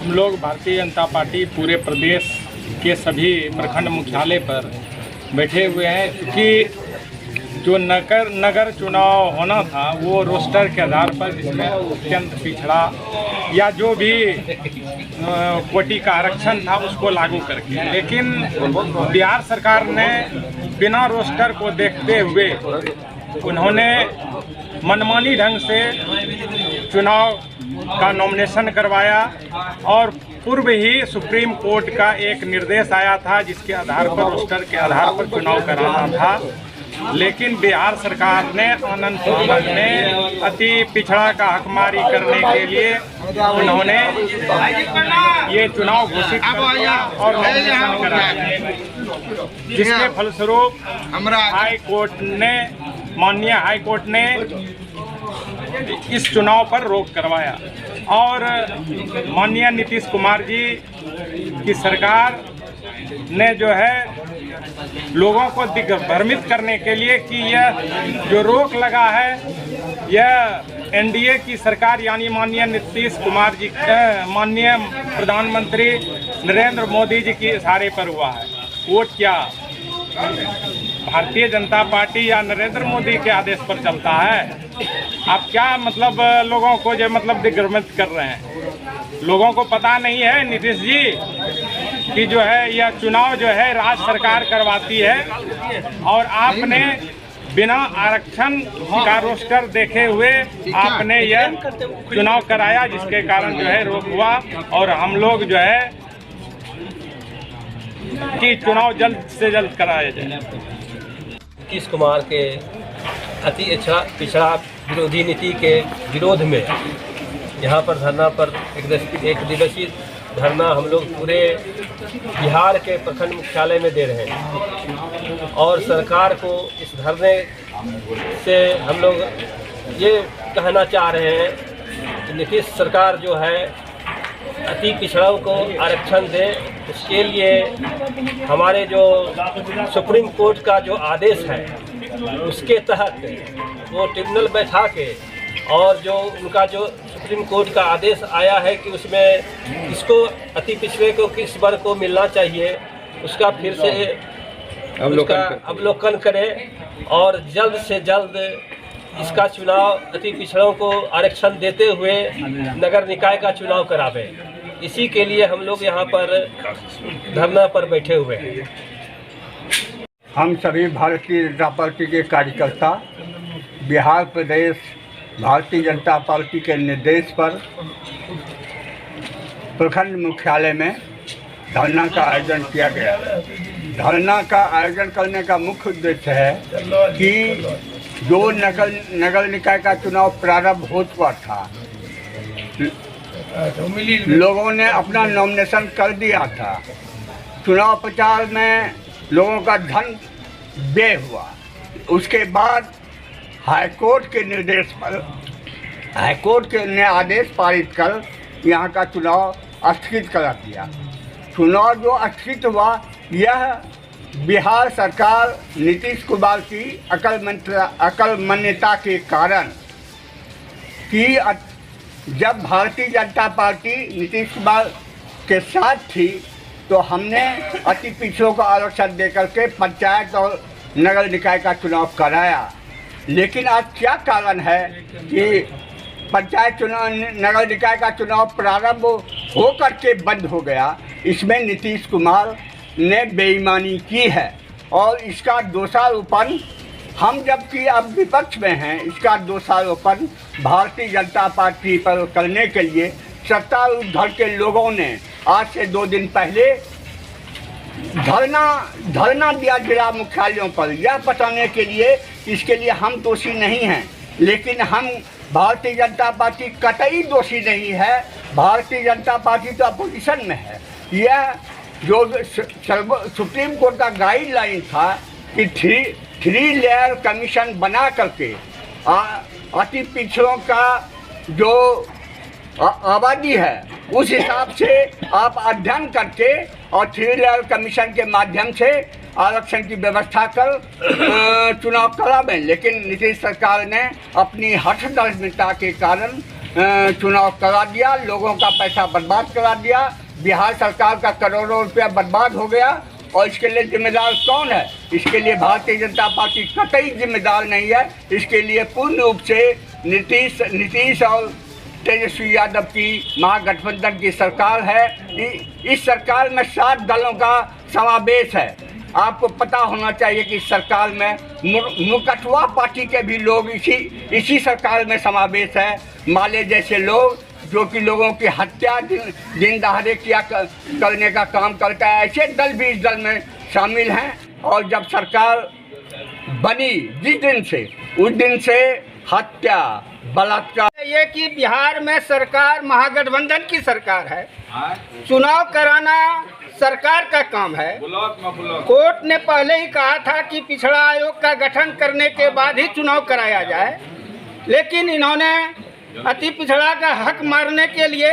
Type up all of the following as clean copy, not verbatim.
हम लोग भारतीय जनता पार्टी पूरे प्रदेश के सभी प्रखंड मुख्यालय पर बैठे हुए हैं, क्योंकि जो नगर चुनाव होना था वो रोस्टर के आधार पर, जिसमें अत्यंत पिछड़ा या जो भी कोटि का आरक्षण था उसको लागू करके, लेकिन बिहार सरकार ने बिना रोस्टर को देखते हुए उन्होंने मनमानी ढंग से चुनाव का नॉमिनेशन करवाया और पूर्व ही सुप्रीम कोर्ट का एक निर्देश आया था जिसके आधार पर रोस्टर के आधार पर चुनाव कराना था। लेकिन बिहार सरकार ने आनंद फानन में अति पिछड़ा का हकमारी करने के लिए उन्होंने ये चुनाव घोषित कर दिया और नॉमिनेशन करा दिया, जिसके फलस्वरूप माननीय हाई कोर्ट ने इस चुनाव पर रोक करवाया और माननीय नीतीश कुमार जी की सरकार ने जो है लोगों को दिग्भ्रमित करने के लिए कि यह जो रोक लगा है यह एनडीए की सरकार यानी माननीय नीतीश कुमार जी, माननीय प्रधानमंत्री नरेंद्र मोदी जी के इशारे पर हुआ है। वोट क्या भारतीय जनता पार्टी या नरेंद्र मोदी के आदेश पर चलता है? आप क्या मतलब लोगों को जो मतलब दिग्भ्रमित कर रहे हैं? लोगों को पता नहीं है नीतीश जी कि जो है यह चुनाव जो है राज्य सरकार करवाती है और आपने बिना आरक्षण का रोस्टर देखे हुए आपने यह चुनाव कराया, जिसके कारण जो है रोक हुआ और हम लोग जो है कि चुनाव जल्द से जल्द कराया जाए। नीतीश कुमार के अति पिछड़ा विरोधी नीति के विरोध में यहाँ पर धरना पर एक दिवसीय धरना हम लोग पूरे बिहार के प्रखंड मुख्यालय में दे रहे हैं और सरकार को इस धरने से हम लोग ये कहना चाह रहे हैं कि नीतीश सरकार जो है अति पिछड़ों को आरक्षण दे। इसके लिए हमारे जो सुप्रीम कोर्ट का जो आदेश है उसके तहत वो ट्रिब्यूनल बैठा के और जो उनका जो सुप्रीम कोर्ट का आदेश आया है कि उसमें इसको अति पिछड़े को किस वर्ग को मिलना चाहिए उसका फिर से अवलोकन करें और जल्द से जल्द इसका चुनाव अति पिछड़ों को आरक्षण देते हुए नगर निकाय का चुनाव करावे। इसी के लिए हम लोग यहाँ पर धरना पर बैठे हुए हैं। हम सभी भारतीय जनता पार्टी के कार्यकर्ता बिहार प्रदेश भारतीय जनता पार्टी के निर्देश पर प्रखंड मुख्यालय में धरना का आयोजन किया गया। धरना का आयोजन करने का मुख्य उद्देश्य है कि जो नगर निकाय का चुनाव प्रारंभ हो चुका था, लोगों ने अपना नॉमिनेशन कर दिया था, चुनाव प्रचार में लोगों का धन व्यय हुआ। उसके बाद हाईकोर्ट के निर्देश पर हाईकोर्ट ने आदेश पारित कर यहाँ का चुनाव स्थगित करा दिया। चुनाव जो स्थगित हुआ यह बिहार सरकार नीतीश कुमार की अकलमन्यता के कारण कि जब भारतीय जनता पार्टी नीतीश कुमार के साथ थी तो हमने अति पिछड़ों को आरक्षण देकर के पंचायत और नगर निकाय का चुनाव कराया। लेकिन आज क्या कारण है कि पंचायत चुनाव नगर निकाय का चुनाव प्रारंभ हो करके बंद हो गया? इसमें नीतीश कुमार ने बेईमानी की है और इसका दोषारोपण हम जबकि अब विपक्ष में हैं, इसका दोषारोपण भारतीय जनता पार्टी पर करने के लिए सत्तारूढ़ दल के लोगों ने आज से 2 दिन पहले धरना दिया जिला मुख्यालयों पर, यह बताने के लिए इसके लिए हम दोषी नहीं हैं। लेकिन हम भारतीय जनता पार्टी कतई दोषी नहीं है। भारतीय जनता पार्टी तो अपोजिशन में है। यह जो सुप्रीम कोर्ट का गाइडलाइन था कि थ्री लेयर कमीशन बना करके अति पिछड़ों का जो आबादी है उस हिसाब से आप अध्ययन करके और 3 लेयर कमीशन के माध्यम से आरक्षण की व्यवस्था कर चुनाव करावें। लेकिन नीतीश सरकार ने अपनी हठधर्मिता के कारण चुनाव करा दिया, लोगों का पैसा बर्बाद करा दिया, बिहार सरकार का करोड़ों रुपया बर्बाद हो गया। और इसके लिए जिम्मेदार कौन है? इसके लिए भारतीय जनता पार्टी कतई जिम्मेदार नहीं है। इसके लिए पूर्ण रूप से नीतीश और तेजस्वी यादव की महागठबंधन की सरकार है। इस सरकार में 7 दलों का समावेश है। आपको पता होना चाहिए कि इस सरकार में मुकटवा पार्टी के भी लोग इसी सरकार में समावेश है। माले जैसे लोग जो कि लोगों की हत्या दिन दहाड़े करने का काम करता है, ऐसे दल भी इस दल में शामिल हैं। और जब सरकार बनी जिस दिन से, उस दिन से हत्या, बलात्कार। ये कि बिहार में सरकार महागठबंधन की सरकार है, चुनाव कराना सरकार का काम है। कोर्ट ने पहले ही कहा था कि पिछड़ा आयोग का गठन करने के बाद ही चुनाव कराया जाए, लेकिन इन्होंने अति पिछड़ा का हक मारने के लिए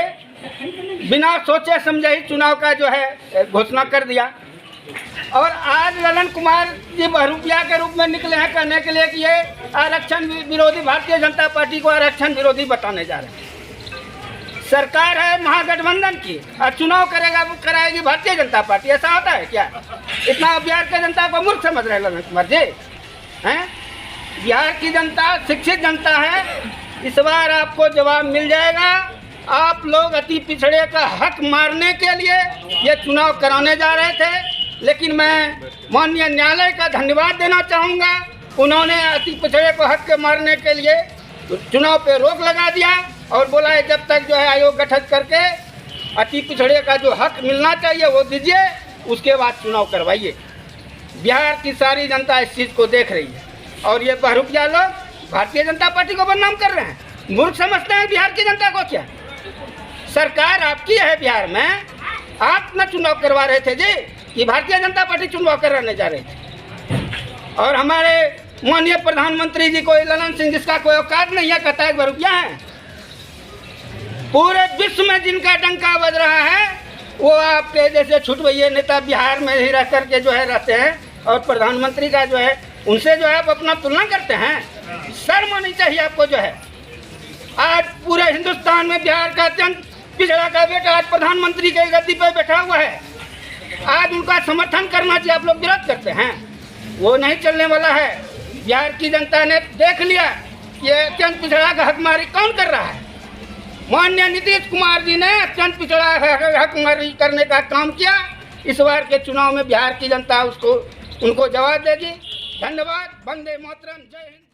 बिना सोचे समझे ही चुनाव का जो है घोषणा कर दिया। और आज ललन कुमार जी बहरूपिया के रूप में निकले हैं कहने के लिए कि ये आरक्षण विरोधी, भारतीय जनता पार्टी को आरक्षण विरोधी बताने जा रहे हैं। सरकार है महागठबंधन की और चुनाव कराएगी भारतीय जनता पार्टी, ऐसा होता है क्या? इतना बिहार की जनता को मूर्ख समझ रहे ललन कुमार जी हैं? बिहार की जनता शिक्षित जनता है। इस बार आपको जवाब मिल जाएगा। आप लोग अति पिछड़े का हक मारने के लिए ये चुनाव कराने जा रहे थे, लेकिन मैं माननीय न्यायालय का धन्यवाद देना चाहूँगा। उन्होंने अति पिछड़े को हक के मारने के लिए चुनाव पे रोक लगा दिया और बोला है जब तक जो है आयोग गठित करके अति पिछड़े का जो हक मिलना चाहिए वो दीजिए, उसके बाद चुनाव करवाइए। बिहार की सारी जनता इस चीज़ को देख रही है और ये बहरूपिया लोग भारतीय जनता पार्टी को बदनाम कर रहे हैं, मूर्ख समझते हैं बिहार की जनता को। क्या सरकार आपकी है बिहार में? आप न चुनाव करवा रहे थे जी, कि भारतीय जनता पार्टी चुनाव कराने जा रही थी। और हमारे माननीय प्रधानमंत्री जी को ललन सिंह, जिसका कोई औकात नहीं है, कहता है बहरूपिया है। पूरे विश्व में जिनका डंका बज रहा है वो आपके जैसे छुटवैये नेता बिहार में ही रह करके जो है रहते हैं, और प्रधानमंत्री का जो है उनसे जो है आप अपना तुलना करते हैं। शर्म होनी चाहिए आपको। जो है आज पूरे हिंदुस्तान में बिहार का अत्यंत पिछड़ा का बेटा आज प्रधानमंत्री के गद्दी पर बैठा हुआ है। आज उनका समर्थन करना चाहिए, आप लोग विरोध करते हैं। वो नहीं चलने वाला है। बिहार की जनता ने देख लिया कि अत्यंत पिछड़ा का हकमारी कौन कर रहा है। माननीय नीतीश कुमार जी ने अत्यंत पिछड़ा हकमारी करने का काम किया। इस बार के चुनाव में बिहार की जनता उनको जवाब देगी। धन्यवाद। वंदे मातरम। जय हिंद।